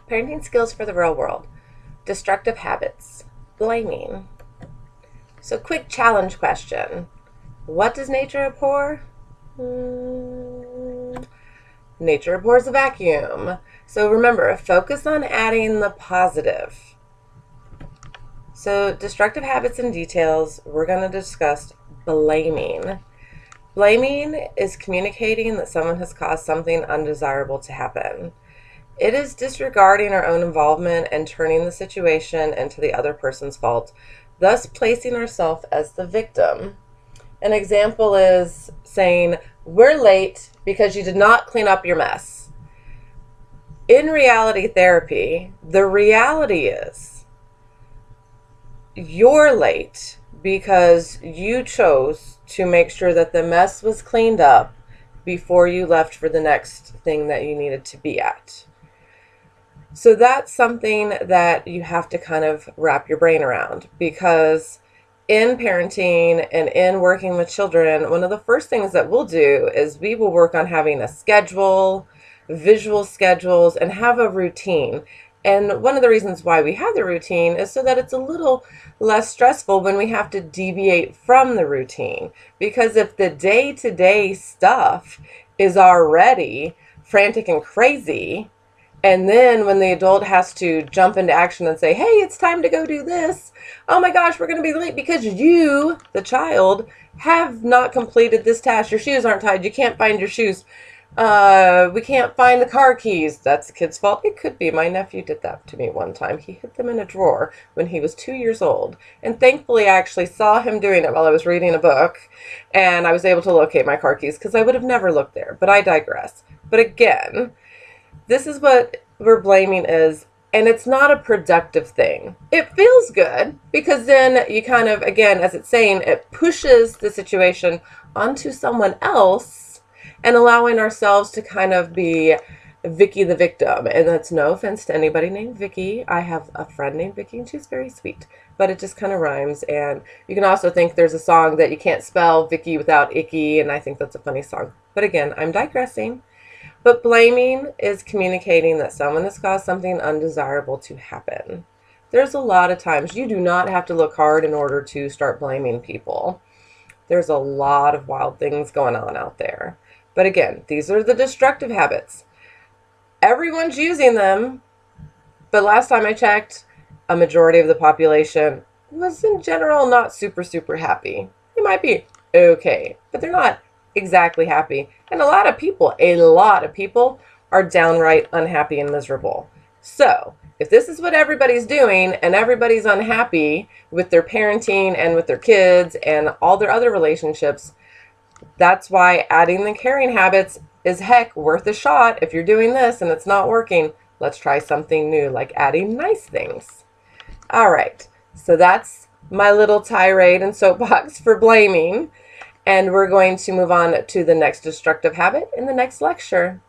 Parenting skills for the real world. Destructive habits. Blaming. So quick challenge question. What does nature abhor? Nature abhors a vacuum. So remember, focus on adding the positive. So destructive habits and details, we're going to discuss blaming. Blaming is communicating that someone has caused something undesirable to happen. It is disregarding our own involvement and turning the situation into the other person's fault, thus placing ourselves as the victim. An example is saying, "We're late because you did not clean up your mess." In reality therapy, the reality is you're late because you chose to make sure that the mess was cleaned up before you left for the next thing that you needed to be at. So that's something that you have to kind of wrap your brain around, because in parenting and in working with children, one of the first things that we'll do is we will work on having a schedule, visual schedules, and have a routine. And one of the reasons why we have the routine is so that it's a little less stressful when we have to deviate from the routine. Because if the day-to-day stuff is already frantic and crazy, and then when the adult has to jump into action and say, "Hey, it's time to go do this. Oh my gosh, we're going to be late because you, the child, have not completed this task. Your shoes aren't tied. You can't find your shoes. We can't find the car keys." That's the kid's fault. It could be. My nephew did that to me one time. He hid them in a drawer when he was 2 years old. And thankfully, I actually saw him doing it while I was reading a book. And I was able to locate my car keys because I would have never looked there. But I digress. But again, this is what we're blaming is, and it's not a productive thing. It feels good because then you kind of, again, as it's saying, it pushes the situation onto someone else and allowing ourselves to kind of be Vicky the victim. And that's no offense to anybody named Vicky. I have a friend named Vicky and she's very sweet, but it just kind of rhymes. And you can also think there's a song that you can't spell Vicky without icky, and I think that's a funny song. But again, I'm digressing. But blaming is communicating that someone has caused something undesirable to happen. There's a lot of times you do not have to look hard in order to start blaming people. There's a lot of wild things going on out there. But again, these are the destructive habits. Everyone's using them, but last time I checked, a majority of the population was in general not super happy. They might be okay, but they're not exactly happy. And a lot of people are downright unhappy and miserable. So if this is what everybody's doing and everybody's unhappy with their parenting and with their kids and all their other relationships, that's why adding the caring habits is heck worth a shot. If you're doing this and it's not working, let's try something new, like adding nice things. All right, so that's my little tirade and soapbox for blaming. And we're going to move on to the next destructive habit in the next lecture.